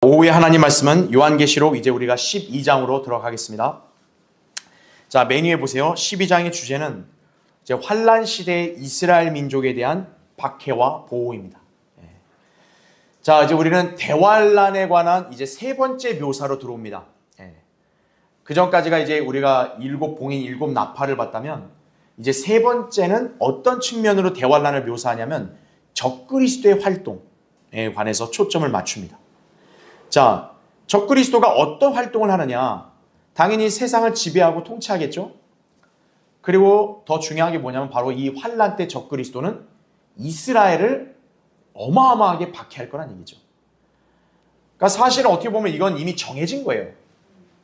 오후에 하나님 말씀은 요한계시록 이제 우리가 12장으로 들어가겠습니다. 자, 메뉴에 보세요. 12장의 주제는 이제 환란 시대의 이스라엘 민족에 대한 박해와 보호입니다. 자, 이제 우리는 대환란에 관한 이제 세 번째 묘사로 들어옵니다. 그 전까지가 이제 우리가 일곱 봉인, 일곱 나팔을 봤다면 이제 세 번째는 어떤 측면으로 대환란을 묘사하냐면 적그리스도의 활동에 관해서 초점을 맞춥니다. 자, 적그리스도가 어떤 활동을 하느냐? 당연히 세상을 지배하고 통치하겠죠? 그리고 더 중요한 게 뭐냐면 바로 이 환란 때 적그리스도는 이스라엘을 어마어마하게 박해할 거란 얘기죠. 그러니까 사실은 어떻게 보면 이건 이미 정해진 거예요.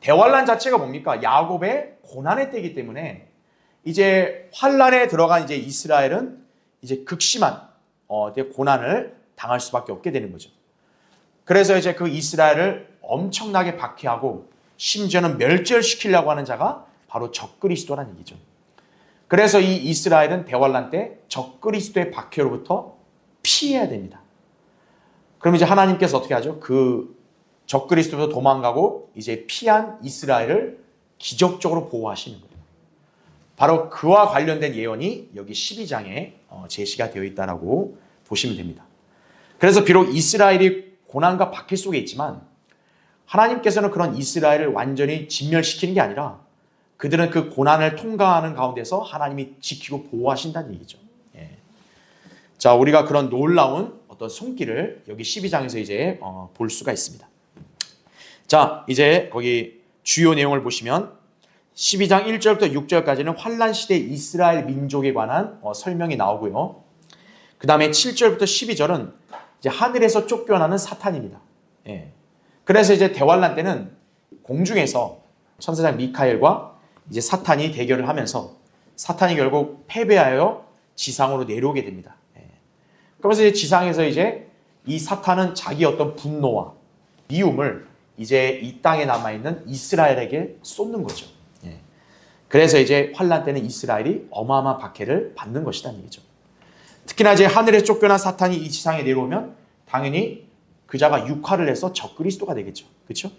대환란 자체가 뭡니까? 야곱의 고난의 때이기 때문에 이제 환란에 들어간 이제 이스라엘은 이제 극심한 고난을 당할 수밖에 없게 되는 거죠. 그래서 이제 그 이스라엘을 엄청나게 박해하고 심지어는 멸절시키려고 하는 자가 바로 적그리스도라는 얘기죠. 그래서 이 이스라엘은 대환란 때 적그리스도의 박해로부터 피해야 됩니다. 그럼 이제 하나님께서 어떻게 하죠? 그 적그리스도부터 도망가고 이제 피한 이스라엘을 기적적으로 보호하시는 거예요. 바로 그와 관련된 예언이 여기 12장에 제시가 되어 있다라고 보시면 됩니다. 그래서 비록 이스라엘이 고난과 박해 속에 있지만 하나님께서는 그런 이스라엘을 완전히 진멸시키는 게 아니라 그들은 그 고난을 통과하는 가운데서 하나님이 지키고 보호하신다는 얘기죠. 자, 우리가 그런 놀라운 어떤 손길을 여기 12장에서 이제 볼 수가 있습니다. 자, 이제 거기 주요 내용을 보시면 12장 1절부터 6절까지는 환란 시대 이스라엘 민족에 관한 설명이 나오고요. 그 다음에 7절부터 12절은 이제 하늘에서 쫓겨나는 사탄입니다. 그래서 이제 대환란 때는 공중에서 천사장 미카엘과 이제 사탄이 대결을 하면서 사탄이 결국 패배하여 지상으로 내려오게 됩니다. 그러면서 이제 지상에서 이제 이 사탄은 자기 어떤 분노와 미움을 이제 이 땅에 남아있는 이스라엘에게 쏟는 거죠. 그래서 이제 환란 때는 이스라엘이 어마어마한 박해를 받는 것이라는 얘기죠. 특히나 이제 하늘에 쫓겨난 사탄이 이 지상에 내려오면 당연히 그자가 육화를 해서 적그리스도가 되겠죠. 그렇죠?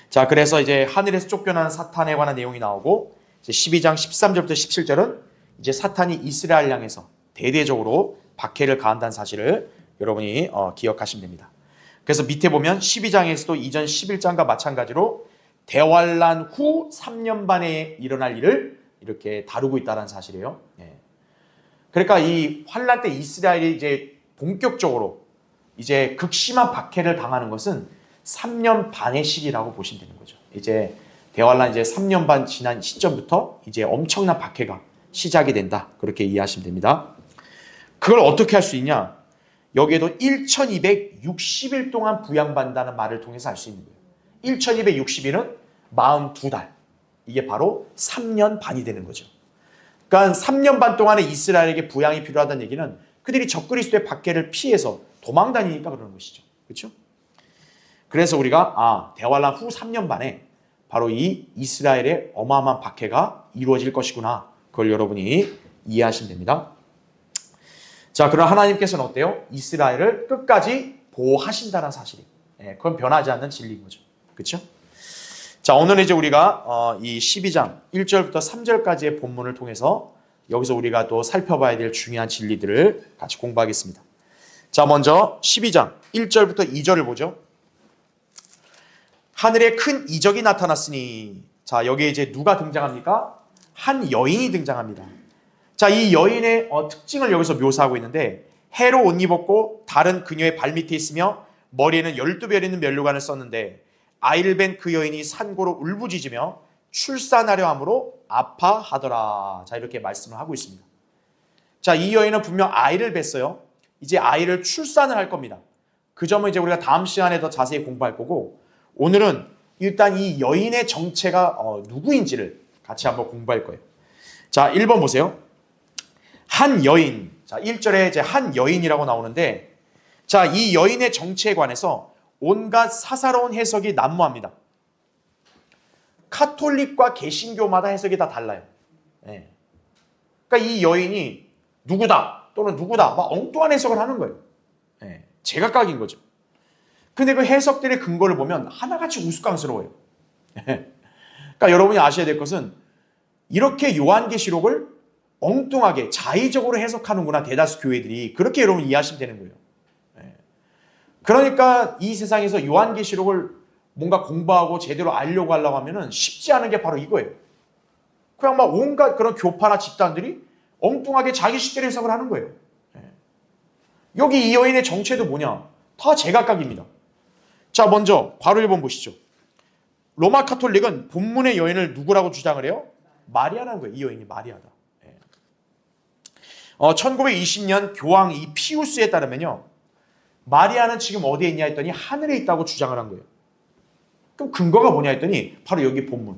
자, 그래서 이제 하늘에서 쫓겨난 사탄에 관한 내용이 나오고 이제 12장 13절부터 17절은 이제 사탄이 이스라엘 향해서 대대적으로 박해를 가한다는 사실을 여러분이 기억하시면 됩니다. 그래서 밑에 보면 12장에서도 이전 11장과 마찬가지로 대환란 후 3년 반에 일어날 일을 이렇게 다루고 있다는 사실이에요. 그러니까 이 환란 때 이스라엘이 이제 본격적으로 이제 극심한 박해를 당하는 것은 3년 반의 시기라고 보시면 되는 거죠. 이제 대환란 이제 3년 반 지난 시점부터 이제 엄청난 박해가 시작이 된다. 그렇게 이해하시면 됩니다. 그걸 어떻게 할 수 있냐? 여기에도 1260일 동안 부양받는다는 말을 통해서 알 수 있는 거예요. 1260일은 42달. 이게 바로 3년 반이 되는 거죠. 그러니까 3년 반 동안에 이스라엘에게 부양이 필요하다는 얘기는 그들이 적그리스도의 박해를 피해서 도망다니니까 그러는 것이죠. 그렇죠? 그래서 우리가 대환란 후 3년 반에 바로 이 이스라엘의 어마어마한 박해가 이루어질 것이구나. 그걸 여러분이 이해하시면 됩니다. 자, 그럼 하나님께서는 어때요? 이스라엘을 끝까지 보호하신다는 사실이. 그건 변하지 않는 진리인 거죠. 그렇죠? 자, 오늘 이제 우리가 이 12장 1절부터 3절까지의 본문을 통해서 여기서 우리가 또 살펴봐야 될 중요한 진리들을 같이 공부하겠습니다. 자, 먼저 12장 1절부터 2절을 보죠. 하늘에 큰 이적이 나타났으니, 자, 여기에 이제 누가 등장합니까? 한 여인이 등장합니다. 자, 이 여인의 특징을 여기서 묘사하고 있는데, 해로 옷 입었고 다른 그녀의 발밑에 있으며 머리에는 12별 있는 면류관을 썼는데 아이를 뵌 그 여인이 산고로 울부짖으며 출산하려 함으로 아파하더라. 자, 이렇게 말씀을 하고 있습니다. 자, 이 여인은 분명 아이를 뵀어요. 이제 아이를 출산을 할 겁니다. 그 점은 이제 우리가 다음 시간에 더 자세히 공부할 거고, 오늘은 일단 이 여인의 정체가 누구인지를 같이 한번 공부할 거예요. 자, 1번 보세요. 한 여인. 자, 1절에 이제 한 여인이라고 나오는데, 자, 이 여인의 정체에 관해서 온갖 사사로운 해석이 난무합니다. 카톨릭과 개신교마다 해석이 다 달라요. 그러니까 이 여인이 누구다 또는 누구다 막 엉뚱한 해석을 하는 거예요. 제각각인 거죠. 근데 그 해석들의 근거를 보면 하나같이 우스꽝스러워요. 그러니까 여러분이 아셔야 될 것은 이렇게 요한계시록을 엉뚱하게 자의적으로 해석하는구나, 대다수 교회들이. 그렇게 여러분 이해하시면 되는 거예요. 그러니까 이 세상에서 요한계시록을 뭔가 공부하고 제대로 알려고 하려고 하면은 쉽지 않은 게 바로 이거예요. 그냥 막 온갖 그런 교파나 집단들이 엉뚱하게 자기 식대로 해석을 하는 거예요. 여기 이 여인의 정체도 뭐냐? 다 제각각입니다. 자, 먼저 괄호 1번 보시죠. 로마 카톨릭은 본문의 여인을 누구라고 주장을 해요? 마리아라는 거예요. 이 여인이 마리아다. 1920년 교황 이 피우스에 따르면요, 마리아는 지금 어디에 있냐 했더니 하늘에 있다고 주장을 한 거예요. 그럼 근거가 뭐냐 했더니 바로 여기 본문.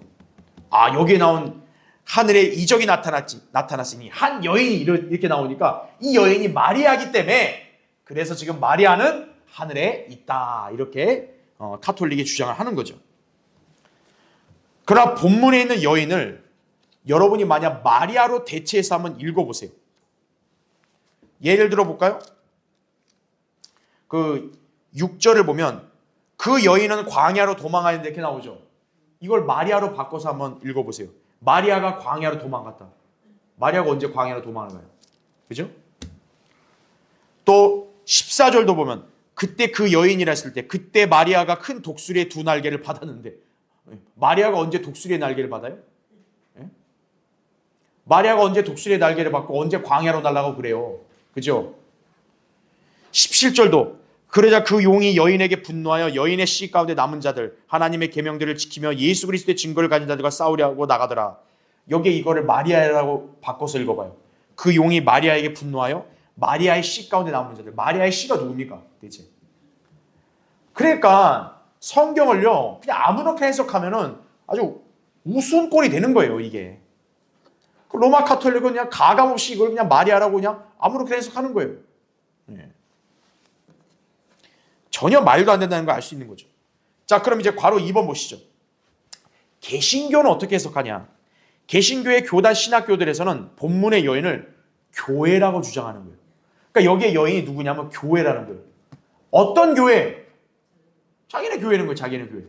아, 여기에 나온 하늘에 이적이 나타났으니 한 여인이 이렇게 나오니까 이 여인이 마리아이기 때문에, 그래서 지금 마리아는 하늘에 있다, 이렇게 카톨릭이 주장을 하는 거죠. 그러나 본문에 있는 여인을 여러분이 만약 마리아로 대체해서 한번 읽어보세요. 예를 들어 볼까요? 그 6절을 보면 그 여인은 광야로 도망하는데 이렇게 나오죠. 이걸 마리아로 바꿔서 한번 읽어보세요. 마리아가 광야로 도망갔다. 마리아가 언제 광야로 도망을 가요? 그죠? 또 14절도 보면 그때 그 여인이라 했을 때, 그때 마리아가 큰 독수리의 두 날개를 받았는데, 마리아가 언제 독수리의 날개를 받아요? 마리아가 언제 독수리의 날개를 받고 언제 광야로 날아가고 그래요? 그죠? 17절도 그러자 그 용이 여인에게 분노하여 여인의 씨 가운데 남은 자들, 하나님의 계명들을 지키며 예수 그리스도의 증거를 가진 자들과 싸우려고 나가더라. 여기에 이거를 마리아라고 바꿔서 읽어봐요. 그 용이 마리아에게 분노하여 마리아의 씨 가운데 남은 자들. 마리아의 씨가 누굽니까? 대체. 그러니까 성경을요, 그냥 아무렇게 해석하면은 아주 우스운 꼴이 되는 거예요, 이게. 로마 카톨릭은 그냥 가감없이 이걸 그냥 마리아라고 그냥 아무렇게 해석하는 거예요. 전혀 말도 안 된다는 걸 알 수 있는 거죠. 자, 그럼 이제 괄호 2번 보시죠. 개신교는 어떻게 해석하냐? 개신교의 교단 신학교들에서는 본문의 여인을 교회라고 주장하는 거예요. 그러니까 여기에 여인이 누구냐면 교회라는 거예요. 어떤 교회? 자기네 교회는 거예요. 자기네 교회.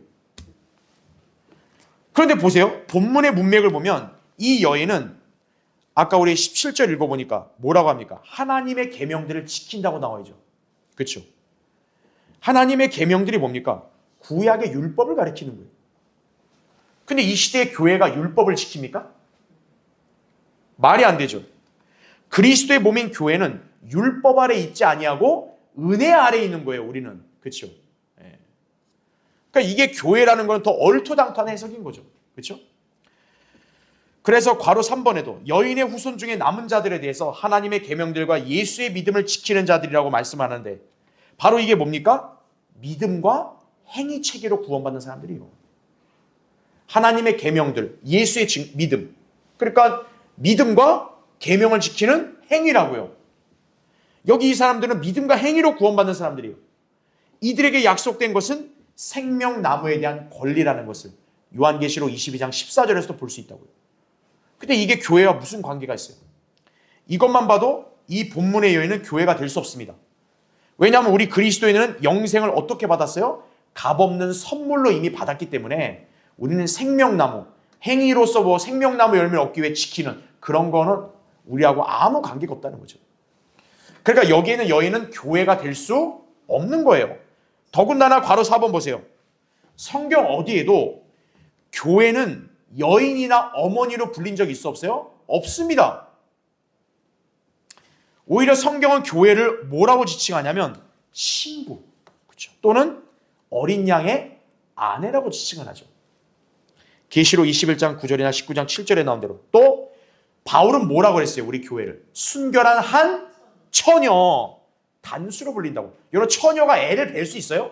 그런데 보세요. 본문의 문맥을 보면 이 여인은 아까 우리 17절 읽어보니까 뭐라고 합니까? 하나님의 계명들을 지킨다고 나와있죠. 그렇죠? 하나님의 계명들이 뭡니까? 구약의 율법을 가리키는 거예요. 근데 이 시대의 교회가 율법을 지킵니까? 말이 안 되죠. 그리스도의 몸인 교회는 율법 아래 있지 아니하고 은혜 아래 있는 거예요. 우리는. 그렇죠? 그러니까 이게 교회라는 건 더 얼토당토한 해석인 거죠. 그렇죠? 그래서 괄호 3번에도 여인의 후손 중에 남은 자들에 대해서 하나님의 계명들과 예수의 믿음을 지키는 자들이라고 말씀하는데, 바로 이게 뭡니까? 믿음과 행위 체계로 구원받는 사람들이에요. 하나님의 계명들, 예수의 믿음. 그러니까 믿음과 계명을 지키는 행위라고요. 여기 이 사람들은 믿음과 행위로 구원받는 사람들이에요. 이들에게 약속된 것은 생명나무에 대한 권리라는 것을 요한계시록 22장 14절에서도 볼 수 있다고요. 근데 이게 교회와 무슨 관계가 있어요? 이것만 봐도 이 본문의 여인은 교회가 될 수 없습니다. 왜냐하면 우리 그리스도인은 영생을 어떻게 받았어요? 값없는 선물로 이미 받았기 때문에 우리는 생명나무, 행위로서 뭐 생명나무 열매를 얻기 위해 지키는 그런 거는 우리하고 아무 관계가 없다는 거죠. 그러니까 여기에는 여인은 교회가 될 수 없는 거예요. 더군다나 괄호 4번 보세요. 성경 어디에도 교회는 여인이나 어머니로 불린 적이 있어 없어요? 없습니다. 오히려 성경은 교회를 뭐라고 지칭하냐면 신부, 그렇죠? 또는 어린 양의 아내라고 지칭을 하죠. 계시록 21장 9절이나 19장 7절에 나온 대로. 또 바울은 뭐라고 그랬어요? 우리 교회를 순결한 한 처녀, 단수로 불린다고. 여러분, 처녀가 애를 뵐 수 있어요?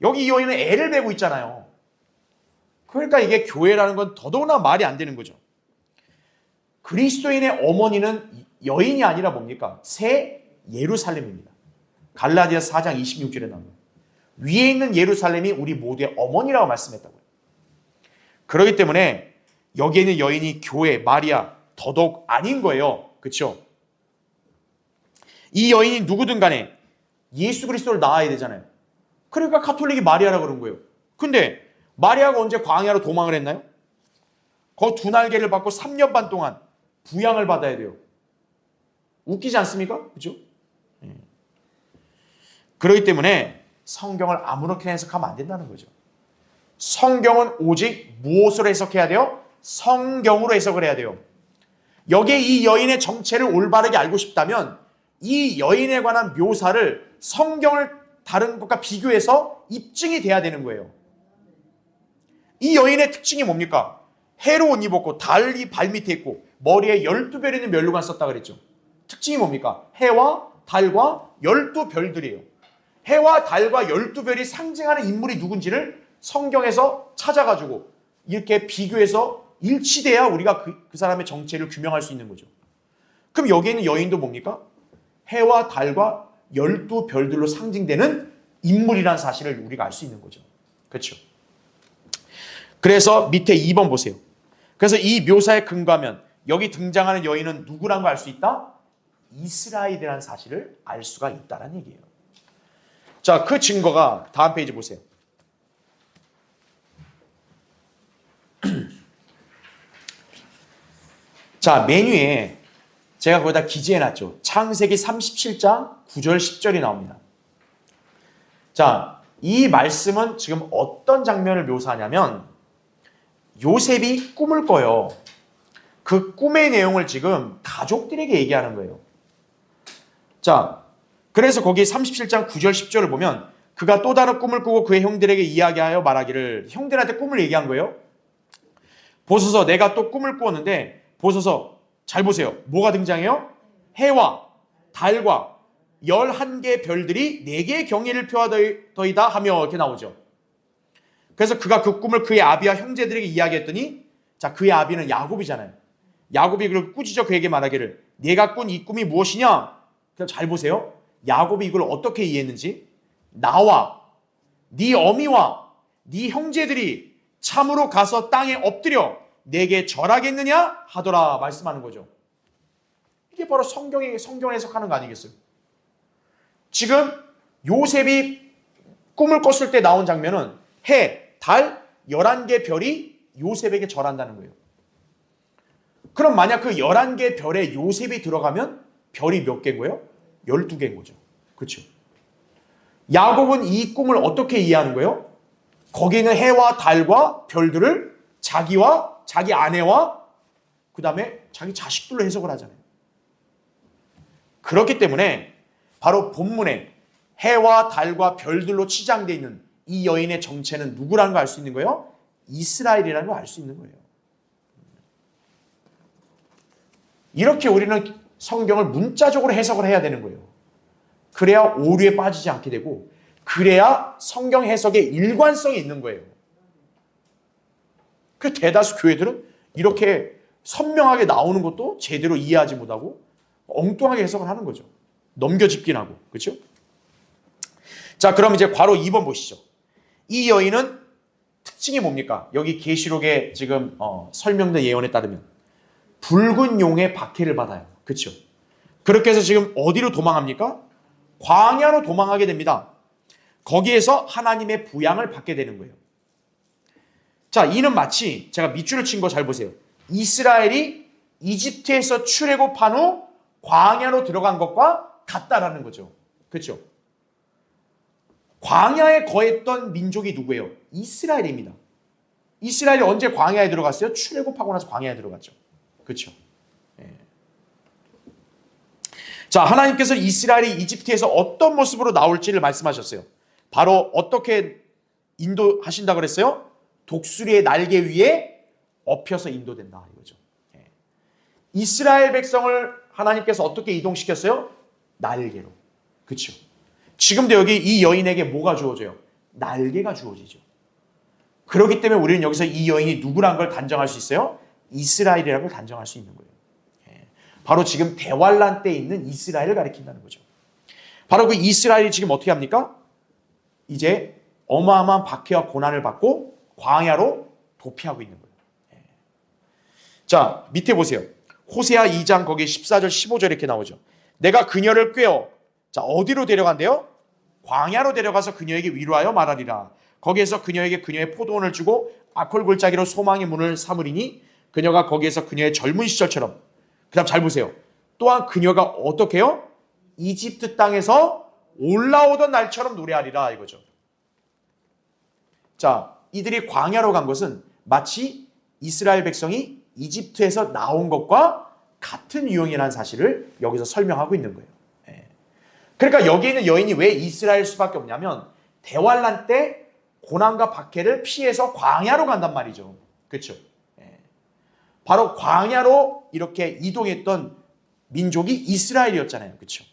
여기 이 여인은 애를 베고 있잖아요. 그러니까 이게 교회라는 건 더더구나 말이 안 되는 거죠. 그리스도인의 어머니는 여인이 아니라 뭡니까? 새 예루살렘입니다. 갈라디아서 4장 26절에 나옵니다. 위에 있는 예루살렘이 우리 모두의 어머니라고 말씀했다고요. 그렇기 때문에 여기에 있는 여인이 교회, 마리아 더더욱 아닌 거예요. 그렇죠? 이 여인이 누구든 간에 예수 그리스도를 낳아야 되잖아요. 그러니까 가톨릭이 마리아라 그런 거예요. 근데 마리아가 언제 광야로 도망을 했나요? 그 두 날개를 받고 3년 반 동안 부양을 받아야 돼요. 웃기지 않습니까? 그죠? 그렇기 때문에 성경을 아무렇게 해석하면 안 된다는 거죠. 성경은 오직 무엇으로 해석해야 돼요? 성경으로 해석을 해야 돼요. 여기에 이 여인의 정체를 올바르게 알고 싶다면 이 여인에 관한 묘사를 성경을 다른 것과 비교해서 입증이 돼야 되는 거예요. 이 여인의 특징이 뭡니까? 해로 옷 입었고 달이 발밑에 있고 머리에 12별 있는 면류관 썼다 그랬죠. 특징이 뭡니까? 해와 달과 12별들이에요. 해와 달과 12별이 상징하는 인물이 누군지를 성경에서 찾아가지고 이렇게 비교해서 일치돼야 우리가 그 사람의 정체를 규명할 수 있는 거죠. 그럼 여기에 있는 여인도 뭡니까? 해와 달과 12별들로 상징되는 인물이라는 사실을 우리가 알 수 있는 거죠. 그렇죠? 그래서 밑에 2번 보세요. 그래서 이 묘사에 근거하면 여기 등장하는 여인은 누구라는 걸 알 수 있다? 이스라엘이라는 사실을 알 수가 있다는 얘기예요. 자, 그 증거가 다음 페이지 보세요. 자, 메뉴에 제가 거기다 기재해놨죠. 창세기 37장 9절 10절이 나옵니다. 자, 이 말씀은 지금 어떤 장면을 묘사하냐면 요셉이 꿈을 꿔요. 그 꿈의 내용을 지금 가족들에게 얘기하는 거예요. 자, 그래서 거기 37장 9절 10절을 보면 그가 또 다른 꿈을 꾸고 그의 형들에게 이야기하여 말하기를, 형들한테 꿈을 얘기한 거예요. 보소서 내가 또 꿈을 꾸었는데 보소서 잘 보세요. 뭐가 등장해요? 해와 달과 11개의 별들이 4개의 경의를 표하더이다 하며 이렇게 나오죠. 그래서 그가 그 꿈을 그의 아비와 형제들에게 이야기했더니, 자, 그의 아비는 야곱이잖아요. 야곱이 그걸 꾸짖어 그에게 말하기를 네가 꾼 이 꿈이 무엇이냐? 그럼 잘 보세요. 야곱이 이걸 어떻게 이해했는지, 나와 네 어미와 네 형제들이 참으로 가서 땅에 엎드려 내게 절하겠느냐 하더라 말씀하는 거죠. 이게 바로 성경을 해석하는 거 아니겠어요? 지금 요셉이 꿈을 꿨을 때 나온 장면은 해, 달, 11개 별이 요셉에게 절한다는 거예요. 그럼 만약 그 11개 별에 요셉이 들어가면 별이 몇 개인 거예요? 12개인 거죠. 그렇죠? 야곱은 이 꿈을 어떻게 이해하는 거예요? 거기 있는 해와 달과 별들을 자기와 자기 아내와 그 다음에 자기 자식들로 해석을 하잖아요. 그렇기 때문에 바로 본문에 해와 달과 별들로 치장되어 있는 이 여인의 정체는 누구라는 걸 알 수 있는 거예요? 이스라엘이라는 걸 알 수 있는 거예요. 이렇게 우리는 성경을 문자적으로 해석을 해야 되는 거예요. 그래야 오류에 빠지지 않게 되고, 그래야 성경 해석에 일관성이 있는 거예요. 그 대다수 교회들은 이렇게 선명하게 나오는 것도 제대로 이해하지 못하고 엉뚱하게 해석을 하는 거죠. 넘겨짚긴 하고. 그렇죠? 자, 그럼 이제 괄호 2번 보시죠. 이 여인은 특징이 뭡니까? 여기 계시록에 지금 설명된 예언에 따르면 붉은 용의 박해를 받아요. 그렇죠? 그렇게 해서 지금 어디로 도망합니까? 광야로 도망하게 됩니다. 거기에서 하나님의 부양을 받게 되는 거예요. 자, 이는 마치 제가 밑줄을 친 거 잘 보세요. 이스라엘이 이집트에서 출애굽한 후 광야로 들어간 것과 같다라는 거죠. 그렇죠? 광야에 거했던 민족이 누구예요? 이스라엘입니다. 이스라엘이 언제 광야에 들어갔어요? 출애굽하고 나서 광야에 들어갔죠. 그렇죠? 예. 자, 하나님께서 이스라엘이 이집트에서 어떤 모습으로 나올지를 말씀하셨어요. 바로 어떻게 인도하신다고 그랬어요? 독수리의 날개 위에 엎혀서 인도된다 이거죠. 예. 이스라엘 백성을 하나님께서 어떻게 이동시켰어요? 날개로. 그렇죠? 지금도 여기 이 여인에게 뭐가 주어져요? 날개가 주어지죠. 그렇기 때문에 우리는 여기서 이 여인이 누구란 걸 단정할 수 있어요? 이스라엘이라는 걸 단정할 수 있는 거예요. 예. 바로 지금 대환란 때 있는 이스라엘을 가리킨다는 거죠. 바로 그 이스라엘이 지금 어떻게 합니까? 이제 어마어마한 박해와 고난을 받고 광야로 도피하고 있는 거예요. 예. 자, 밑에 보세요. 호세아 2장 거기 14절 15절 이렇게 나오죠. 내가 그녀를 꿰어, 자, 어디로 데려간대요? 광야로 데려가서 그녀에게 위로하여 말하리라. 거기에서 그녀에게 그녀의 포도원을 주고 악홀 골짜기로 소망의 문을 삼으리니 그녀가 거기에서 그녀의 젊은 시절처럼, 그 다음 잘 보세요. 또한 그녀가 어떻게 해요? 이집트 땅에서 올라오던 날처럼 노래하리라 이거죠. 자, 이들이 광야로 간 것은 마치 이스라엘 백성이 이집트에서 나온 것과 같은 유형이라는 사실을 여기서 설명하고 있는 거예요. 그러니까 여기 있는 여인이 왜 이스라엘 수밖에 없냐면 대환란 때 고난과 박해를 피해서 광야로 간단 말이죠. 그렇죠? 바로 광야로 이렇게 이동했던 민족이 이스라엘이었잖아요. 그렇죠?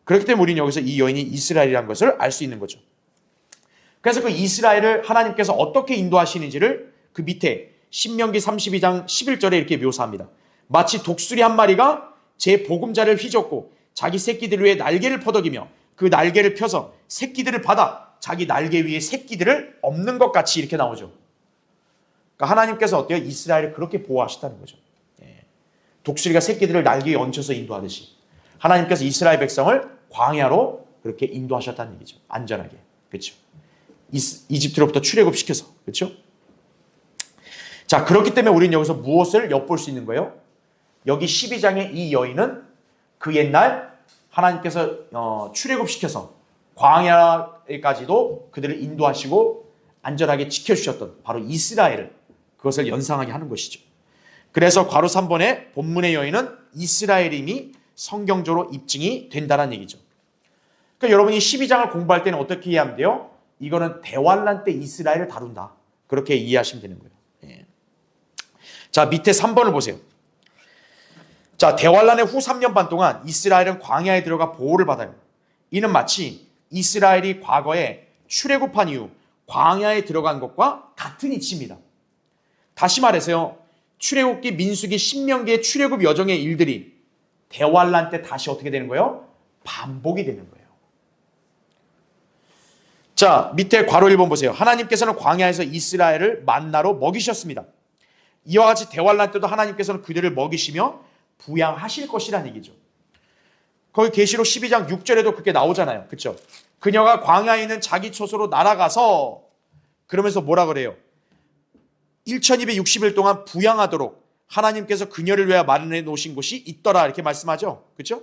그렇기 때문에 우리는 여기서 이 여인이 이스라엘이라는 것을 알 수 있는 거죠. 그래서 그 이스라엘을 하나님께서 어떻게 인도하시는지를 그 밑에 신명기 32장 11절에 이렇게 묘사합니다. 마치 독수리 한 마리가 제 보금자를 휘젓고 자기 새끼들 위에 날개를 퍼덕이며 그 날개를 펴서 새끼들을 받아 자기 날개 위에 새끼들을 엎는 것 같이 이렇게 나오죠. 그러니까 하나님께서 어때요? 이스라엘을 그렇게 보호하셨다는 거죠. 독수리가 새끼들을 날개 위에 얹혀서 인도하듯이 하나님께서 이스라엘 백성을 광야로 그렇게 인도하셨다는 얘기죠. 안전하게. 그렇죠? 이집트로부터 출애굽시켜서. 그렇죠? 자, 그렇기 때문에 우리는 여기서 무엇을 엿볼 수 있는 거예요? 여기 12장의 이 여인은 그 옛날 하나님께서 출애굽시켜서 광야에까지도 그들을 인도하시고 안전하게 지켜주셨던 바로 이스라엘을 그것을 연상하게 하는 것이죠. 그래서 괄호 3번의 본문의 여인은 이스라엘임이 성경적으로 입증이 된다는 얘기죠. 그러니까 여러분이 12장을 공부할 때는 어떻게 이해하면 돼요? 이거는 대환란 때 이스라엘을 다룬다. 그렇게 이해하시면 되는 거예요. 자, 밑에 3번을 보세요. 자, 대환란의 후 3년 반 동안 이스라엘은 광야에 들어가 보호를 받아요. 이는 마치 이스라엘이 과거에 출애굽한 이후 광야에 들어간 것과 같은 이치입니다. 다시 말해서요. 출애굽기, 민수기, 신명기의 출애굽 여정의 일들이 대환란 때 다시 어떻게 되는 거예요? 반복이 되는 거예요. 자, 밑에 괄호 1번 보세요. 하나님께서는 광야에서 이스라엘을 만나로 먹이셨습니다. 이와 같이 대환란 때도 하나님께서는 그들을 먹이시며 부양하실 것이라는 얘기죠. 거기 계시록 12장 6절에도 그렇게 나오잖아요. 그렇죠? 그녀가 광야에 있는 자기 처소로 날아가서 그러면서 뭐라 그래요? 1260일 동안 부양하도록 하나님께서 그녀를 위하여 마련해 놓으신 곳이 있더라 이렇게 말씀하죠. 그렇죠?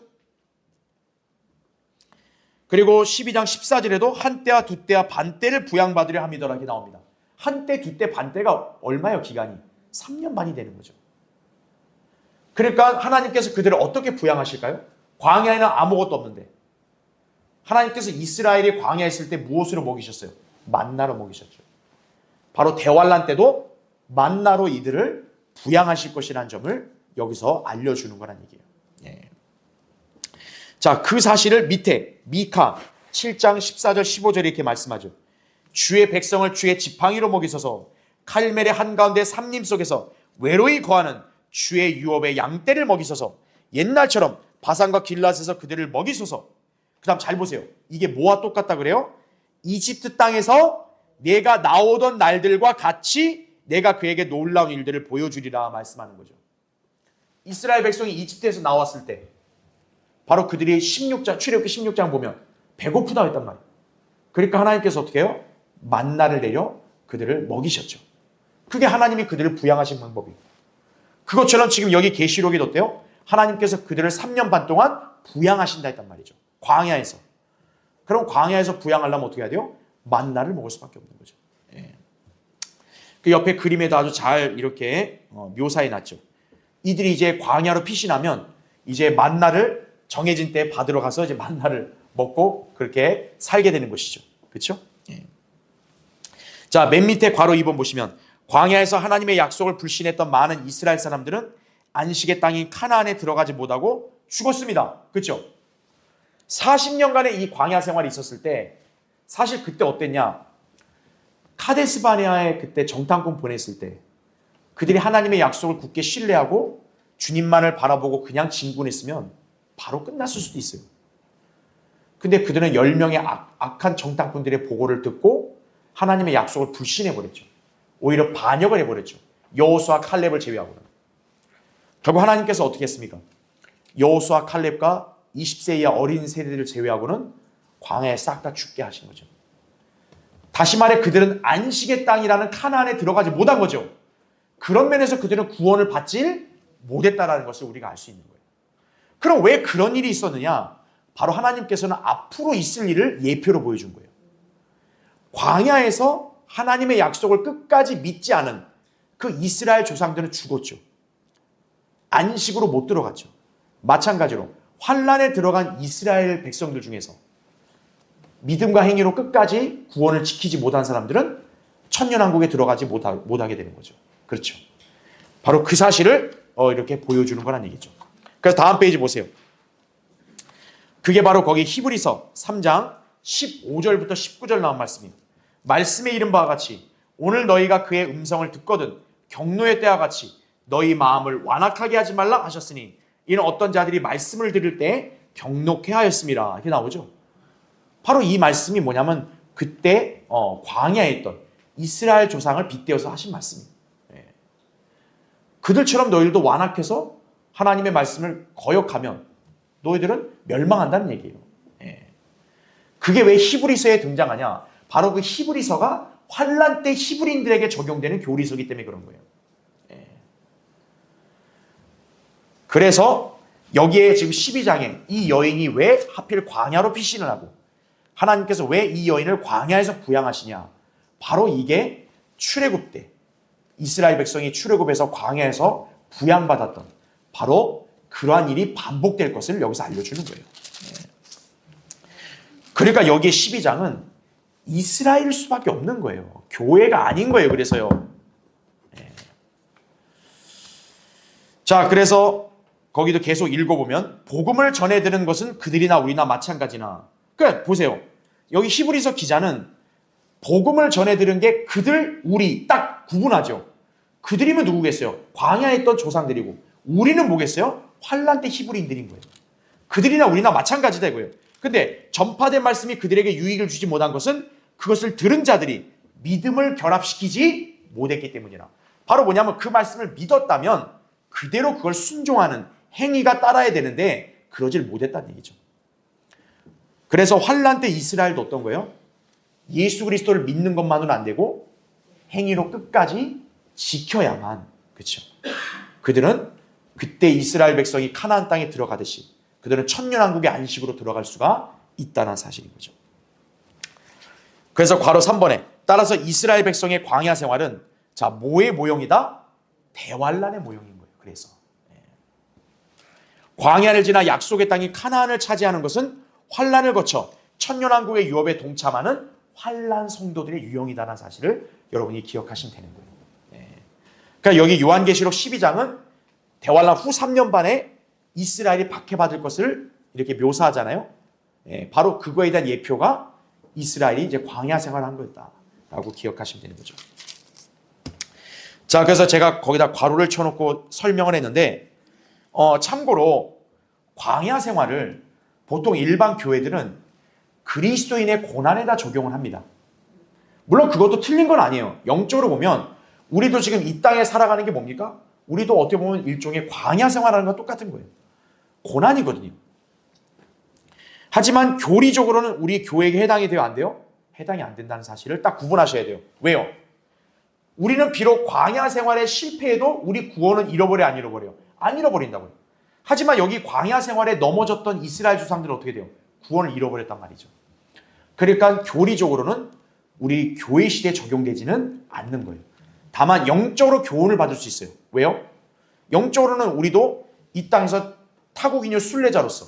그리고 12장 14절에도 한때와 두때와 반때를 부양받으려 함이더라 이렇게 나옵니다. 한때, 두때, 반때가 얼마예요? 기간이? 3년 반이 되는 거죠. 그러니까 하나님께서 그들을 어떻게 부양하실까요? 광야에는 아무것도 없는데 하나님께서 이스라엘이 광야에 있을 때 무엇으로 먹이셨어요? 만나로 먹이셨죠. 바로 대환란 때도 만나로 이들을 부양하실 것이라는 점을 여기서 알려주는 거란 얘기예요. 자, 그 사실을 밑에 미카 7장 14절 15절에 이렇게 말씀하죠. 주의 백성을 주의 지팡이로 먹이소서 칼멜의 한가운데 삼림 속에서 외로이 거하는 주의 유업의 양떼를 먹이소서 옛날처럼 바산과 길앗에서 그들을 먹이소서. 그 다음 잘 보세요. 이게 뭐와 똑같다 그래요? 이집트 땅에서 내가 나오던 날들과 같이 내가 그에게 놀라운 일들을 보여주리라 말씀하는 거죠. 이스라엘 백성이 이집트에서 나왔을 때 바로 그들이 16장, 출애굽기 16장 보면 배고프다 했단 말이에요. 그러니까 하나님께서 어떻게 해요? 만나를 내려 그들을 먹이셨죠. 그게 하나님이 그들을 부양하신 방법이에요. 그것처럼 지금 여기 계시록이 어때요? 하나님께서 그들을 3년 반 동안 부양하신다 했단 말이죠. 광야에서. 그럼 광야에서 부양하려면 어떻게 해야 돼요? 만나를 먹을 수밖에 없는 거죠. 그 옆에 그림에도 아주 잘 이렇게 묘사해 놨죠. 이들이 이제 광야로 피신하면 이제 만나를 정해진 때 받으러 가서 이제 만나를 먹고 그렇게 살게 되는 것이죠. 그렇죠? 자, 맨 밑에 괄호 2번 보시면 광야에서 하나님의 약속을 불신했던 많은 이스라엘 사람들은 안식의 땅인 카나안에 들어가지 못하고 죽었습니다. 그렇죠? 40년간의 이 광야 생활이 있었을 때 사실 그때 어땠냐? 카데스 바네아에 그때 정탐꾼 보냈을 때 그들이 하나님의 약속을 굳게 신뢰하고 주님만을 바라보고 그냥 진군했으면 바로 끝났을 수도 있어요. 근데 그들은 10명의 악한 정탐꾼들의 보고를 듣고 하나님의 약속을 불신해버렸죠. 오히려 반역을 해버렸죠. 여호수아 칼렙을 제외하고는. 결국 하나님께서 어떻게 했습니까? 여호수아 칼렙과 20세 이하 어린 세대들을 제외하고는 광야에 싹 다 죽게 하신 거죠. 다시 말해 그들은 안식의 땅이라는 카나안에 들어가지 못한 거죠. 그런 면에서 그들은 구원을 받지 못했다라는 것을 우리가 알 수 있는 거예요. 그럼 왜 그런 일이 있었느냐? 바로 하나님께서는 앞으로 있을 일을 예표로 보여준 거예요. 광야에서 하나님의 약속을 끝까지 믿지 않은 그 이스라엘 조상들은 죽었죠. 안식으로 못 들어갔죠. 마찬가지로 환란에 들어간 이스라엘 백성들 중에서 믿음과 행위로 끝까지 구원을 지키지 못한 사람들은 천년왕국에 들어가지 못하게 되는 거죠. 그렇죠. 바로 그 사실을 이렇게 보여주는 거란 얘기죠. 그래서 다음 페이지 보세요. 그게 바로 거기 히브리서 3장 15절부터 19절 나온 말씀입니다. 말씀에 이른 바와 같이 오늘 너희가 그의 음성을 듣거든 경노의 때와 같이 너희 마음을 완악하게 하지 말라 하셨으니 이는 어떤 자들이 말씀을 들을 때 경노케 하였음이라. 이렇게 나오죠. 바로 이 말씀이 뭐냐면 그때 광야에 있던 이스라엘 조상을 빗대어서 하신 말씀입니다. 그들처럼 너희들도 완악해서 하나님의 말씀을 거역하면 너희들은 멸망한다는 얘기예요. 그게 왜 히브리서에 등장하냐? 바로 그 히브리서가 환란 때 히브리인들에게 적용되는 교리서이기 때문에 그런 거예요. 그래서 여기에 지금 12장에 이 여인이 왜 하필 광야로 피신을 하고 하나님께서 왜 이 여인을 광야에서 부양하시냐? 바로 이게 출애굽 때 이스라엘 백성이 출애굽해서 광야에서 부양받았던 바로 그러한 일이 반복될 것을 여기서 알려주는 거예요. 그러니까 여기에 12장은 이스라엘일 수밖에 없는 거예요. 교회가 아닌 거예요. 그래서요. 자, 그래서 거기도 계속 읽어보면 복음을 전해드는 것은 그들이나 우리나 마찬가지나. 그러니까 보세요. 여기 히브리서 기자는 복음을 전해들은 게 그들, 우리 딱 구분하죠. 그들이면 누구겠어요? 광야에 있던 조상들이고 우리는 뭐겠어요? 환란 때 히브리인들인 거예요. 그들이나 우리나 마찬가지다 이거예요. 근데 전파된 말씀이 그들에게 유익을 주지 못한 것은 그것을 들은 자들이 믿음을 결합시키지 못했기 때문이라. 바로 뭐냐면 그 말씀을 믿었다면 그대로 그걸 순종하는 행위가 따라야 되는데 그러질 못했다는 얘기죠. 그래서 환란 때 이스라엘도 어떤 거예요? 예수 그리스도를 믿는 것만으로는 안 되고 행위로 끝까지 지켜야만. 그렇죠. 그들은 그때 이스라엘 백성이 가나안 땅에 들어가듯이 그들은 천년왕국의 안식으로 들어갈 수가 있다는 사실인 거죠. 그래서 괄호 3번에 따라서 이스라엘 백성의 광야 생활은 자 뭐의 모형이다? 대환란의 모형인 거예요. 그래서 광야를 지나 약속의 땅인 가나안을 차지하는 것은 환란을 거쳐 천년왕국의 유업에 동참하는 환란 성도들의 유형이다라는 사실을 여러분이 기억하시면 되는 거예요. 그러니까 여기 요한계시록 12장은 대환란 후 3년 반에 이스라엘이 박해받을 것을 이렇게 묘사하잖아요. 바로 그거에 대한 예표가 이스라엘이 이제 광야 생활을 한 거였다라고 기억하시면 되는 거죠. 자, 그래서 제가 거기다 괄호를 쳐놓고 설명을 했는데 참고로 광야 생활을 보통 일반 교회들은 그리스도인의 고난에다 적용을 합니다. 물론 그것도 틀린 건 아니에요. 영적으로 보면 우리도 지금 이 땅에 살아가는 게 뭡니까? 우리도 어떻게 보면 일종의 광야 생활하는 건 똑같은 거예요. 고난이거든요. 하지만 교리적으로는 우리 교회에게 해당이 돼요? 안 돼요? 해당이 안 된다는 사실을 딱 구분하셔야 돼요. 왜요? 우리는 비록 광야 생활에 실패해도 우리 구원은 잃어버려 안 잃어버려요? 안 잃어버린다고요. 하지만 여기 광야 생활에 넘어졌던 이스라엘 조상들은 어떻게 돼요? 구원을 잃어버렸단 말이죠. 그러니까 교리적으로는 우리 교회 시대에 적용되지는 않는 거예요. 다만 영적으로 교훈을 받을 수 있어요. 왜요? 영적으로는 우리도 이 땅에서 타국인유 순례자로서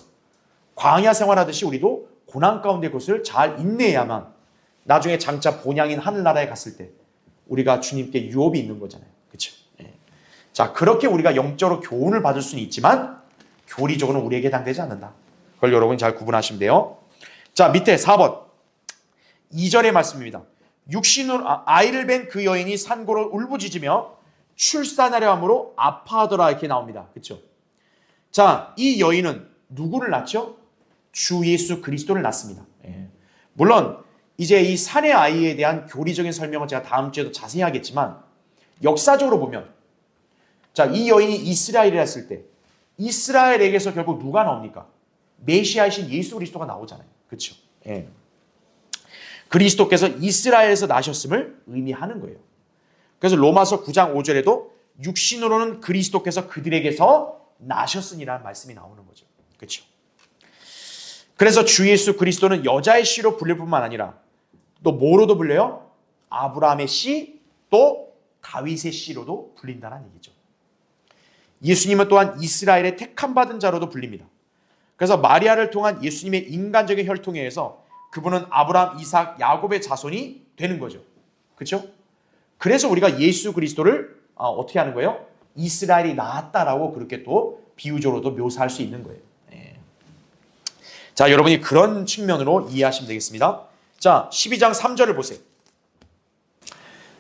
광야 생활하듯이 우리도 고난 가운데 그것을 잘 인내해야만 나중에 장차 본향인 하늘나라에 갔을 때 우리가 주님께 유업이 있는 거잖아요. 그렇죠? 자, 그렇게 우리가 영적으로 교훈을 받을 수는 있지만 교리적으로는 우리에게 해당되지 않는다. 그걸 여러분 잘 구분하시면 돼요. 자, 밑에 4번 2절의 말씀입니다. 육신으로 아이를 뵌 그 여인이 산고로 울부짖으며 출산하려 함으로 아파하더라 이렇게 나옵니다. 그렇죠? 자, 이 여인은 누구를 낳죠? 주 예수 그리스도를 낳습니다. 물론 이제 이 산의 아이에 대한 교리적인 설명은 제가 다음 주에도 자세히 하겠지만 역사적으로 보면 자, 이 여인이 이스라엘이라 했을 때 이스라엘에게서 결국 누가 나옵니까? 메시아이신 예수 그리스도가 나오잖아요. 그렇죠? 예. 그리스도께서 이스라엘에서 나셨음을 의미하는 거예요. 그래서 로마서 9장 5절에도 육신으로는 그리스도께서 그들에게서 나셨으니라는 말씀이 나오는 거죠. 그렇죠? 그래서 주 예수 그리스도는 여자의 씨로 불릴 뿐만 아니라 또 뭐로도 불려요? 아브라함의 씨, 또 다윗의 씨로도 불린다는 얘기죠. 예수님은 또한 이스라엘의 택함 받은 자로도 불립니다. 그래서 마리아를 통한 예수님의 인간적인 혈통에 의해서 그분은 아브라함, 이삭, 야곱의 자손이 되는 거죠. 그렇죠? 그래서 우리가 예수 그리스도를 어떻게 하는 거예요? 이스라엘이 낳았다라고 그렇게 또 비유적으로도 묘사할 수 있는 거예요. 자, 여러분이 그런 측면으로 이해하시면 되겠습니다. 자, 12장 3절을 보세요.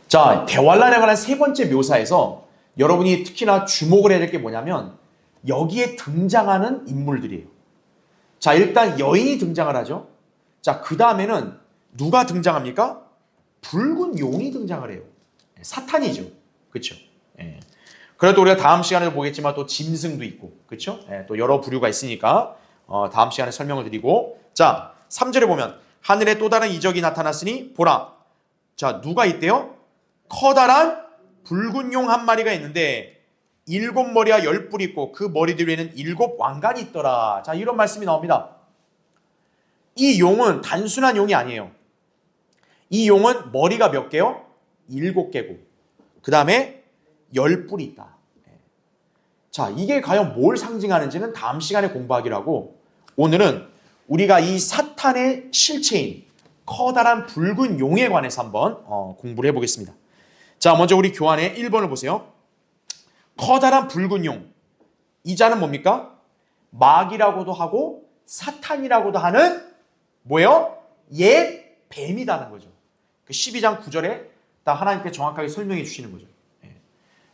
자, 대환란에 관한 세 번째 묘사에서 여러분이 특히나 주목을 해야 될 게 뭐냐면 여기에 등장하는 인물들이에요. 자, 일단 여인이 등장을 하죠. 자, 그 다음에는 누가 등장합니까? 붉은 용이 등장을 해요. 사탄이죠. 그렇죠? 예. 그래도 우리가 다음 시간에도 보겠지만 또 짐승도 있고, 그렇죠? 예, 또 여러 부류가 있으니까 다음 시간에 설명을 드리고, 자, 3절에 보면 하늘에 또 다른 이적이 나타났으니 보라. 자, 누가 있대요? 커다란 붉은 용 한 마리가 있는데 7머리와 10뿔이 있고 그 머리들 위에는 7 왕관이 있더라. 자, 이런 말씀이 나옵니다. 이 용은 단순한 용이 아니에요. 이 용은 머리가 몇 개요? 7개고 그 다음에 10뿔이 있다. 자, 이게 과연 뭘 상징하는지는 다음 시간에 공부하기로 하고, 오늘은 우리가 이 사탄의 실체인 커다란 붉은 용에 관해서 한번 공부를 해보겠습니다. 자, 먼저 우리 교환의 1번을 보세요. 커다란 붉은 용. 이 자는 뭡니까? 마귀라고도 하고 사탄이라고도 하는 뭐예요? 옛 뱀이라는 거죠. 그 12장 9절에 딱 하나님께 정확하게 설명해 주시는 거죠.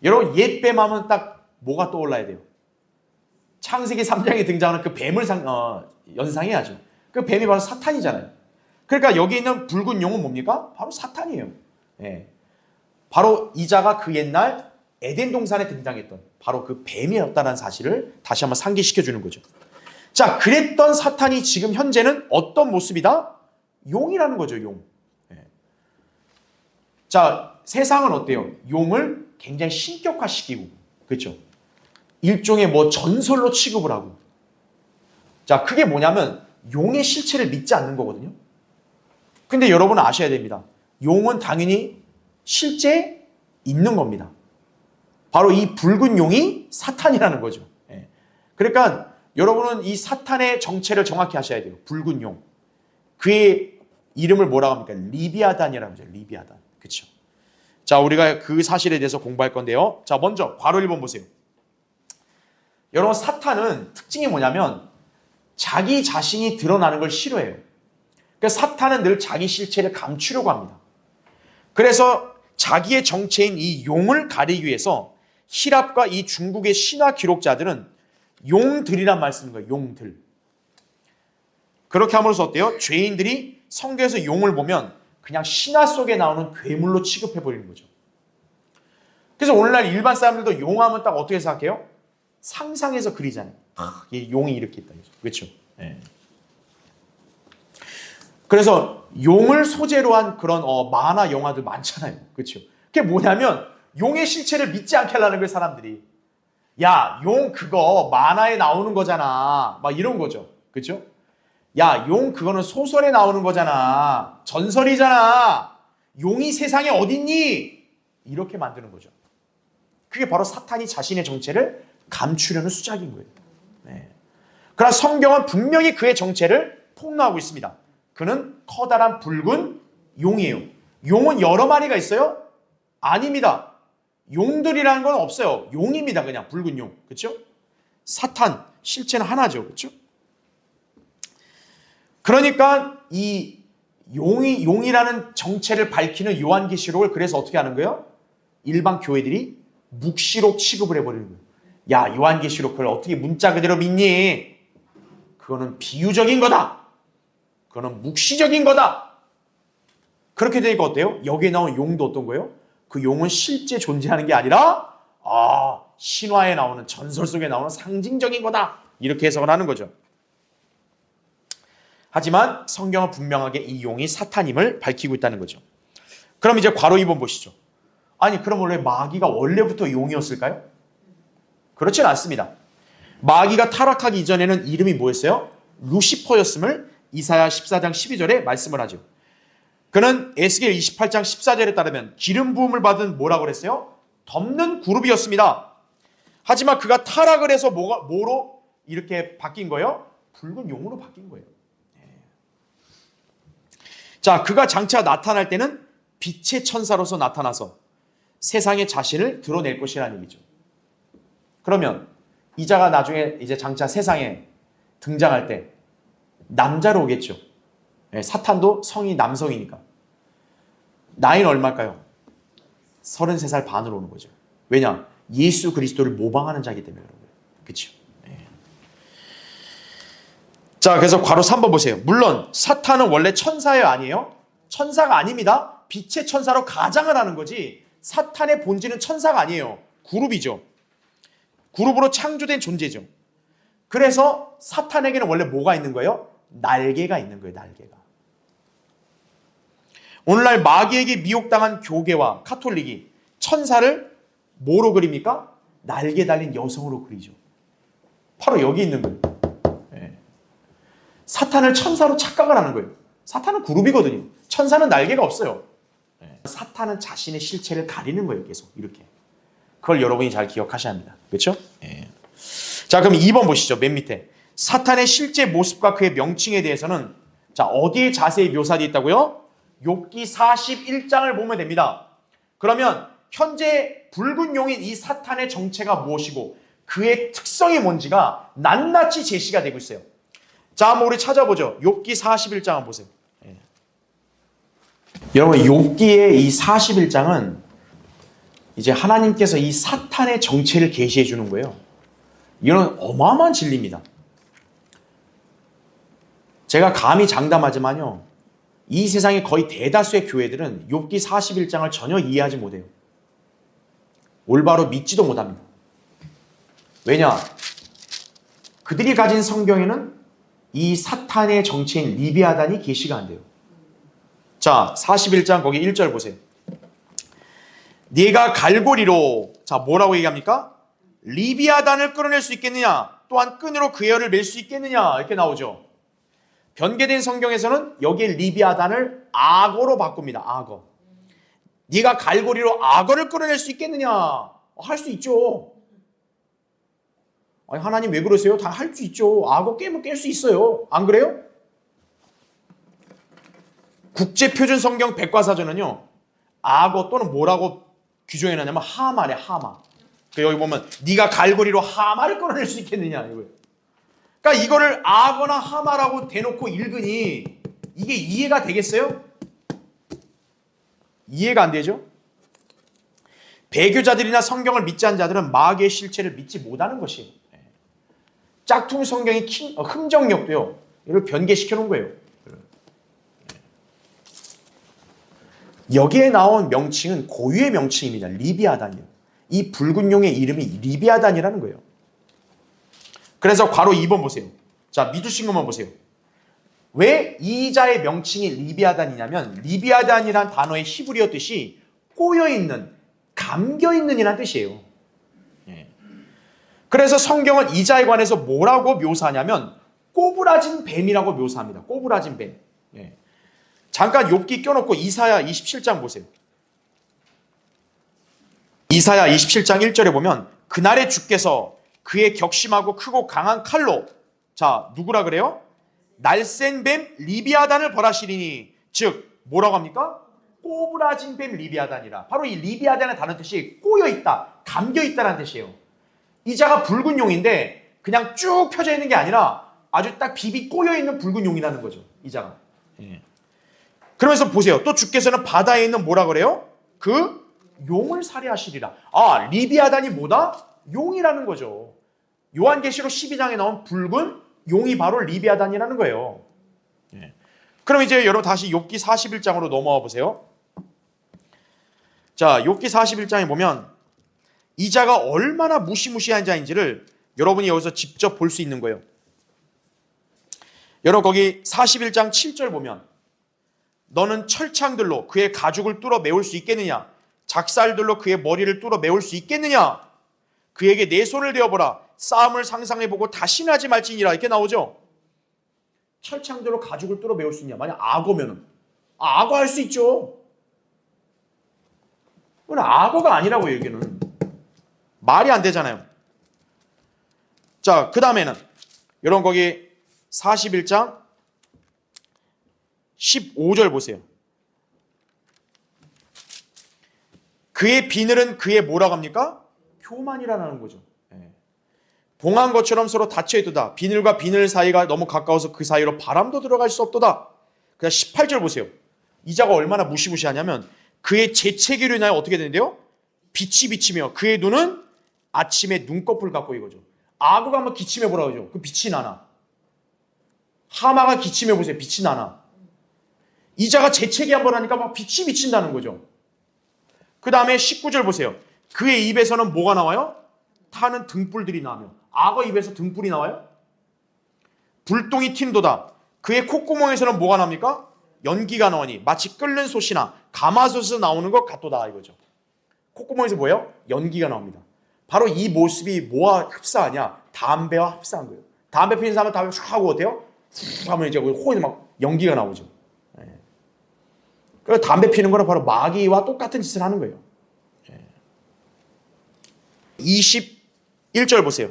여러분, 옛 뱀 하면 딱 뭐가 떠올라야 돼요? 창세기 3장에 등장하는 그 뱀을 연상해야죠. 그 뱀이 바로 사탄이잖아요. 그러니까 여기 있는 붉은 용은 뭡니까? 바로 사탄이에요. 예. 바로 이 자가 그 옛날 에덴 동산에 등장했던 바로 그 뱀이었다는 사실을 다시 한번 상기시켜 주는 거죠. 자, 그랬던 사탄이 지금 현재는 어떤 모습이다? 용이라는 거죠, 용. 예. 자, 세상은 어때요? 용을 굉장히 신격화시키고, 그렇죠? 일종의 뭐 전설로 취급을 하고. 자, 그게 뭐냐면 용의 실체를 믿지 않는 거거든요. 근데 여러분은 아셔야 됩니다. 용은 당연히 실제 있는 겁니다. 바로 이 붉은 용이 사탄이라는 거죠. 예. 그러니까 여러분은 이 사탄의 정체를 정확히 아셔야 돼요. 붉은 용. 그의 이름을 뭐라고 합니까? 리비아단이라고 하죠. 리비아단. 그렇죠? 자, 우리가 그 사실에 대해서 공부할 건데요. 자, 먼저 괄호 1번 보세요. 여러분, 사탄은 특징이 뭐냐면 자기 자신이 드러나는 걸 싫어해요. 그러니까 사탄은 늘 자기 실체를 감추려고 합니다. 그래서 자기의 정체인 이 용을 가리기 위해서 히랍과 이 중국의 신화 기록자들은 용들이란 말 쓰는 거예요. 용들. 그렇게 함으로써 어때요? 죄인들이 성경에서 용을 보면 그냥 신화 속에 나오는 괴물로 취급해버리는 거죠. 그래서 오늘날 일반 사람들도 용하면 딱 어떻게 생각해요? 상상해서 그리잖아요. 이 용이 이렇게 있다. 그렇죠? 네. 그래서 용을 소재로 한 그런 만화 영화들 많잖아요. 그렇죠? 그게 뭐냐면 용의 실체를 믿지 않게 하려는 거예요, 사람들이. 야, 용 그거 만화에 나오는 거잖아. 막 이런 거죠. 그렇죠? 야, 용 그거는 소설에 나오는 거잖아. 전설이잖아. 용이 세상에 어딨니? 이렇게 만드는 거죠. 그게 바로 사탄이 자신의 정체를 감추려는 수작인 거예요. 네. 그러나 성경은 분명히 그의 정체를 폭로하고 있습니다. 그는 커다란 붉은 용이에요. 용은 여러 마리가 있어요? 아닙니다. 용들이라는 건 없어요. 용입니다. 그냥 붉은 용. 그렇죠? 사탄 실체는 하나죠. 그렇죠? 그러니까 이 용이라는 정체를 밝히는 요한계시록을 그래서 어떻게 하는 거예요? 일반 교회들이 묵시록 취급을 해버리는 거예요. 야, 요한계시록 그걸 어떻게 문자 그대로 믿니? 그거는 비유적인 거다. 그거는 묵시적인 거다. 그렇게 되니까 어때요? 여기에 나온 용도 어떤 거예요? 그 용은 실제 존재하는 게 아니라 신화에 나오는, 전설 속에 나오는 상징적인 거다. 이렇게 해석을 하는 거죠. 하지만 성경은 분명하게 이 용이 사탄임을 밝히고 있다는 거죠. 그럼 이제 괄호 2번 보시죠. 아니 그럼 원래 마귀가 원래부터 용이었을까요? 그렇진 않습니다. 마귀가 타락하기 이전에는 이름이 뭐였어요? 루시퍼였음을 이사야 14장 12절에 말씀을 하죠. 그는 에스겔 28장 14절에 따르면 기름 부음을 받은 뭐라고 그랬어요? 덮는 그룹이었습니다. 하지만 그가 타락을 해서 뭐로 이렇게 바뀐 거예요? 붉은 용으로 바뀐 거예요. 자, 그가 장차 나타날 때는 빛의 천사로서 나타나서 세상에 자신을 드러낼 것이라는 얘기죠. 그러면 이자가 나중에 이제 장차 세상에 등장할 때 남자로 오겠죠. 사탄도 성이 남성이니까. 나이는 얼마일까요? 33살 반으로 오는 거죠. 왜냐? 예수 그리스도를 모방하는 자이기 때문에 그런 거예요. 그렇죠? 자, 그래서 괄호 3번 보세요. 물론 사탄은 원래 천사예요, 아니에요? 천사가 아닙니다. 빛의 천사로 가장을 하는 거지 사탄의 본질은 천사가 아니에요. 그룹이죠. 그룹으로 창조된 존재죠. 그래서 사탄에게는 원래 뭐가 있는 거예요? 날개가 있는 거예요. 날개가. 오늘날 마귀에게 미혹당한 교계와 카톨릭이 천사를 뭐로 그립니까? 날개 달린 여성으로 그리죠. 바로 여기 있는 거예요. 사탄을 천사로 착각을 하는 거예요. 사탄은 그룹이거든요. 천사는 날개가 없어요. 사탄은 자신의 실체를 가리는 거예요. 계속 이렇게. 그걸 여러분이 잘 기억하셔야 합니다. 그렇죠? 자, 그럼 2번 보시죠. 맨 밑에. 사탄의 실제 모습과 그의 명칭에 대해서는 자, 어디에 자세히 묘사되어 있다고요? 욥기 41장을 보면 됩니다. 그러면 현재 붉은 용인 이 사탄의 정체가 무엇이고 그의 특성이 뭔지가 낱낱이 제시가 되고 있어요. 자, 한번 우리 찾아보죠. 욥기 41장 한번 보세요. 여러분, 욥기의 이 41장은 이제 하나님께서 이 사탄의 정체를 계시해 주는 거예요. 이건 어마어마한 진리입니다. 제가 감히 장담하지만요, 이 세상의 거의 대다수의 교회들은 욥기 41장을 전혀 이해하지 못해요. 올바로 믿지도 못합니다. 왜냐? 그들이 가진 성경에는 이 사탄의 정체인 리비아단이 계시가 안 돼요. 자, 41장 거기 1절 보세요. 네가 갈고리로, 자, 뭐라고 얘기합니까? 리비아단을 끌어낼 수 있겠느냐? 또한 끈으로 그 혀를 맬 수 있겠느냐? 이렇게 나오죠. 변개된 성경에서는 여기에 리비아단을 악어로 바꿉니다. 악어. 네가 갈고리로 악어를 끌어낼 수 있겠느냐? 할 수 있죠. 아니, 하나님 왜 그러세요? 다 할 수 있죠. 악어 깨면 깰 수 있어요. 안 그래요? 국제표준성경 백과사전은요, 악어 또는 뭐라고 규정해놨냐면 하마래, 하마. 여기 보면 네가 갈고리로 하마를 끌어낼 수 있겠느냐 이거예요. 그러니까 이거를 악어나 하마라고 대놓고 읽으니 이게 이해가 되겠어요? 이해가 안 되죠? 배교자들이나 성경을 믿지 않는 자들은 마귀의 실체를 믿지 못하는 것이에요. 짝퉁 성경의 흥정력도요, 이걸 변개시켜 놓은 거예요. 여기에 나온 명칭은 고유의 명칭입니다. 리비아단이요. 이 붉은 용의 이름이 리비아단이라는 거예요. 그래서 괄호 2번 보세요. 자, 믿으신 것만 보세요. 왜 이 자의 명칭이 리비아단이냐면 리비아단이란 단어의 히브리어 뜻이 꼬여있는, 감겨있는 이란 뜻이에요. 그래서 성경은 이 자에 관해서 뭐라고 묘사하냐면 꼬부라진 뱀이라고 묘사합니다. 꼬부라진 뱀. 잠깐 욥기 껴놓고 이사야 27장 보세요. 이사야 27장 1절에 보면 그날에 주께서 그의 격심하고 크고 강한 칼로, 자, 누구라 그래요? 날쌘 뱀 리비아단을 벌하시리니, 즉 뭐라고 합니까? 꼬부라진 뱀 리비아단이라. 바로 이 리비아단의 단어 뜻이 꼬여있다, 감겨있다라는 뜻이에요. 이 자가 붉은 용인데 그냥 쭉 펴져 있는 게 아니라 아주 딱 비비 꼬여있는 붉은 용이라는 거죠. 이 자가. 그러면서 보세요. 또 주께서는 바다에 있는 뭐라 그래요? 그 용을 살해하시리라. 아, 리비아단이 뭐다? 용이라는 거죠. 요한계시록 12장에 나온 붉은 용이 바로 리비아단이라는 거예요. 그럼 이제 여러분 다시 욥기 41장으로 넘어와 보세요. 자, 욥기 41장에 보면 이 자가 얼마나 무시무시한 자인지를 여러분이 여기서 직접 볼 수 있는 거예요. 여러분 거기 41장 7절 보면 너는 철창들로 그의 가죽을 뚫어 메울 수 있겠느냐? 작살들로 그의 머리를 뚫어 메울 수 있겠느냐? 그에게 내 손을 대어보라. 싸움을 상상해보고 다시는 하지 말지니라. 이렇게 나오죠. 철창들로 가죽을 뚫어 메울 수 있냐? 만약 악어면은 악어 할 수 있죠. 그건 악어가 아니라고 여기는 말이 안 되잖아요. 자, 그 다음에는 여러분 거기 41장 15절 보세요. 그의 비늘은 그의 뭐라고 합니까? 교만이라는 거죠. 봉한 것처럼 서로 닫혀있도다. 비늘과 비늘 사이가 너무 가까워서 그 사이로 바람도 들어갈 수 없도다. 그냥 18절 보세요. 이자가 얼마나 무시무시하냐면 그의 재채기로 인하여 어떻게 되는데요? 빛이 비치며 그의 눈은 아침에 눈꺼풀 같고 이거죠. 악어가 한번 기침해 보라 그러죠. 그 빛이 나나. 하마가 기침해 보세요. 빛이 나나. 이자가 재채기 한번 하니까 막 빛이 비친다는 거죠. 그 다음에 19절 보세요. 그의 입에서는 뭐가 나와요? 타는 등불들이 나오며. 악어 입에서 등불이 나와요? 불똥이 튄도다. 그의 콧구멍에서는 뭐가 납니까? 연기가 나오니 마치 끓는 솥이나 가마솥에서 나오는 것 같도다 이거죠. 콧구멍에서 뭐예요? 연기가 나옵니다. 바로 이 모습이 뭐와 흡사하냐? 담배와 흡사한 거예요. 담배 피는 사람은 담배 슉 하고 어때요? 슉 하면 이제 코에서 막 연기가 나오죠. 그래서 담배 피는 거는 바로 마귀와 똑같은 짓을 하는 거예요. 21절 보세요.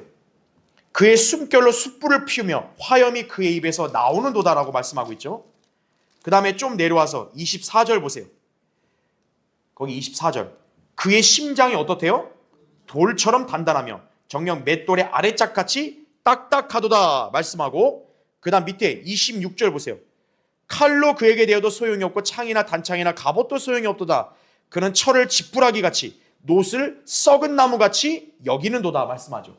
그의 숨결로 숯불을 피우며 화염이 그의 입에서 나오는 도다라고 말씀하고 있죠. 그 다음에 좀 내려와서 24절 보세요. 거기 24절. 그의 심장이 어떻대요? 돌처럼 단단하며 정녕 맷돌의 아래짝같이 딱딱하도다 말씀하고 그 다음 밑에 26절 보세요. 칼로 그에게 대어도 소용이 없고 창이나 단창이나 갑옷도 소용이 없도다. 그는 철을 지푸라기같이 놋을 썩은 나무같이 여기는도다 말씀하죠.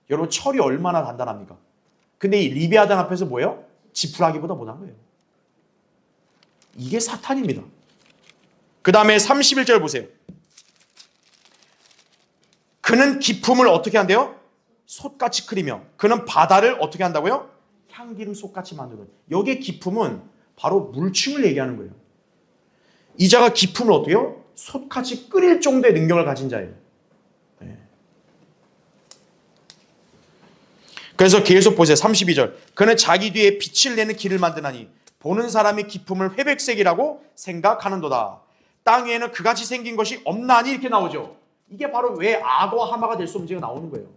여러분 철이 얼마나 단단합니까? 근데 이 리비아단 앞에서 뭐예요? 지푸라기보다 못한 거예요. 이게 사탄입니다. 그 다음에 31절 보세요. 그는 기품을 어떻게 한대요? 솥같이 끓이며 그는 바다를 어떻게 한다고요? 향기름 솥같이 만드는. 여기에 기품은 바로 물침을 얘기하는 거예요. 이자가 기품을 어떻게 해요? 솥같이 끓일 정도의 능력을 가진 자예요. 그래서 계속 보세요. 32절. 그는 자기 뒤에 빛을 내는 길을 만드나니 보는 사람이 기품을 회백색이라고 생각하는도다. 땅 위에는 그같이 생긴 것이 없나니 이렇게 나오죠. 이게 바로 왜 악어와 하마가 될 수 없는지가 나오는 거예요.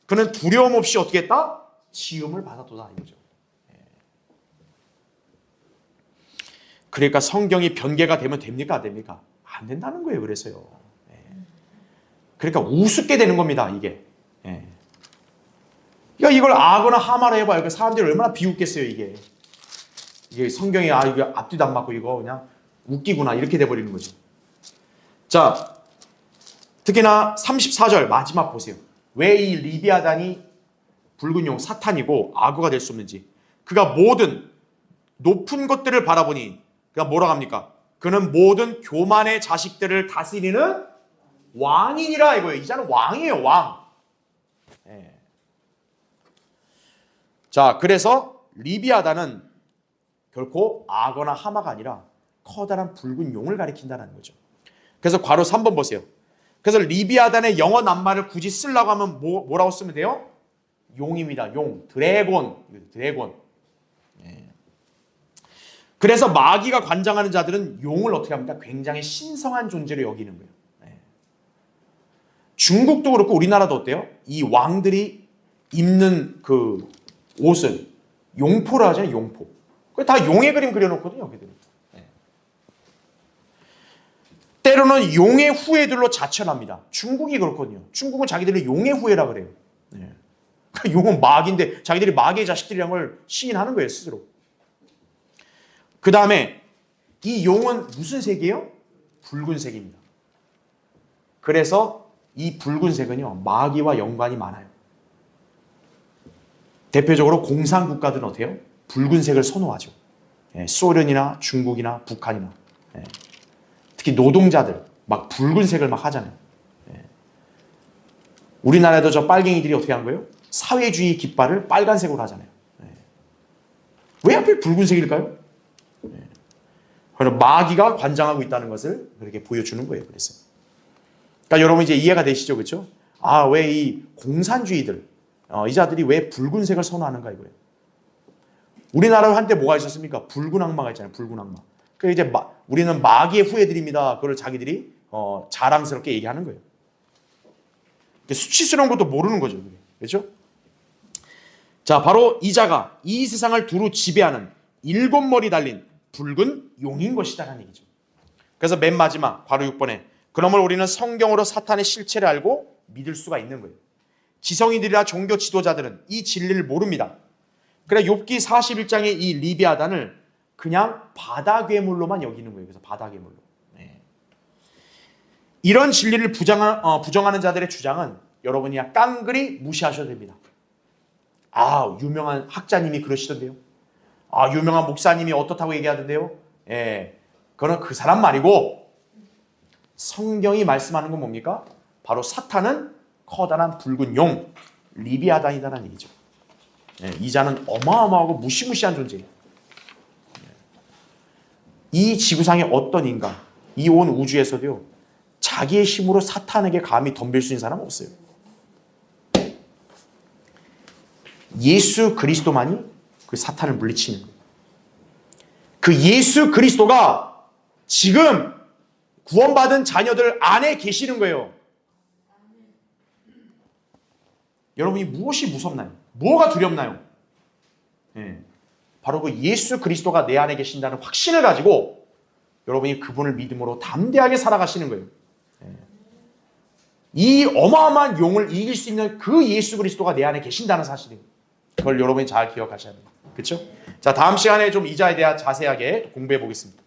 그는 두려움 없이 어떻게 했다? 지음을 받았도다 이거죠. 그러니까 성경이 변개가 되면 됩니까? 안 됩니까? 안 된다는 거예요. 그래서요. 그러니까 우습게 되는 겁니다. 이게. 그러니까 이걸 악어나 하마라 해봐요. 그러니까 사람들이 얼마나 비웃겠어요. 이게 성경에 이게 앞뒤도 안 맞고 이거 그냥 웃기구나 이렇게 돼버리는 거죠. 자, 특히나 34절 마지막 보세요. 왜 이 리비아단이 붉은 용 사탄이고 악어가 될 수 없는지. 그가 모든 높은 것들을 바라보니 그가 뭐라고 합니까? 그는 모든 교만의 자식들을 다스리는 왕이니라 이거예요. 이자는 왕이에요. 왕. 자, 그래서 리비아단은 결코 악어나 하마가 아니라 커다란 붉은 용을 가리킨다는 거죠. 그래서 괄호 3번 보세요. 그래서 리비아단의 영어 낱말을 굳이 쓰려고 하면 뭐라고 쓰면 돼요? 용입니다. 용, 드래곤. 그래서 마귀가 관장하는 자들은 용을 어떻게 합니까? 굉장히 신성한 존재로 여기는 거예요. 중국도 그렇고 우리나라도 어때요? 이 왕들이 입는 그 옷은 용포라 하잖아요. 용포. 다 용의 그림 그려놓거든요. 여기들은. 때로는 용의 후예들로 자천합니다. 중국이 그렇거든요. 중국은 자기들이 용의 후예라 그래요. 용은 마귀인데 자기들이 마귀의 자식들이라는 걸 시인하는 거예요. 스스로. 그 다음에 이 용은 무슨 색이에요? 붉은색입니다. 그래서 이 붉은색은요. 마귀와 연관이 많아요. 대표적으로 공산국가들은 어때요? 붉은색을 선호하죠. 소련이나 중국이나 북한이나. 특히 노동자들 막 붉은색을 막 하잖아요. 우리나라에도 저 빨갱이들이 어떻게 한 거예요? 사회주의 깃발을 빨간색으로 하잖아요. 왜 하필 붉은색일까요? 그래서 마귀가 관장하고 있다는 것을 그렇게 보여주는 거예요. 그래서. 그러니까 여러분 이제 이해가 되시죠? 그렇죠? 아, 왜 이 공산주의들, 이 자들이 왜 붉은색을 선호하는가 이거예요. 우리나라 한때 뭐가 있었습니까? 붉은 악마가 있잖아요. 붉은 악마. 그 이제 우리는 마귀의 후예들입니다. 그걸 자기들이 자랑스럽게 얘기하는 거예요. 수치스러운 것도 모르는 거죠. 그렇죠? 자, 바로 이 자가 이 세상을 두루 지배하는 7머리 달린 붉은 용인 것이다라는 얘기죠. 그래서 맨 마지막 바로 6번에 그러므로 우리는 성경으로 사탄의 실체를 알고 믿을 수가 있는 거예요. 지성인들이나 종교 지도자들은 이 진리를 모릅니다. 그래 욥기 41장의 이 리비아단을 그냥 바다 괴물로만 여기는 거예요. 그래서 바다 괴물로. 네. 이런 진리를 부정하는 자들의 주장은 여러분이 그냥 깡그리 무시하셔도 됩니다. 아, 유명한 학자님이 그러시던데요. 아, 유명한 목사님이 어떻다고 얘기하던데요. 예, 그거는 그 사람 말이고 성경이 말씀하는 건 뭡니까? 바로 사탄은 커다란 붉은 용 리비아단이다라는 얘기죠. 예, 이 자는 어마어마하고 무시무시한 존재예요. 이 지구상의 어떤 인간, 이 온 우주에서도요, 자기의 힘으로 사탄에게 감히 덤빌 수 있는 사람은 없어요. 예수 그리스도만이 그 사탄을 물리치는 거예요. 그 예수 그리스도가 지금 구원받은 자녀들 안에 계시는 거예요. 여러분이 무엇이 무섭나요? 뭐가 두렵나요? 예, 바로 그 예수 그리스도가 내 안에 계신다는 확신을 가지고 여러분이 그분을 믿음으로 담대하게 살아가시는 거예요. 예, 이 어마어마한 용을 이길 수 있는 그 예수 그리스도가 내 안에 계신다는 사실이에요. 그걸 여러분이 잘 기억하셔야 돼요. 그렇죠? 자, 다음 시간에 좀 이 자에 대해 자세하게 공부해 보겠습니다.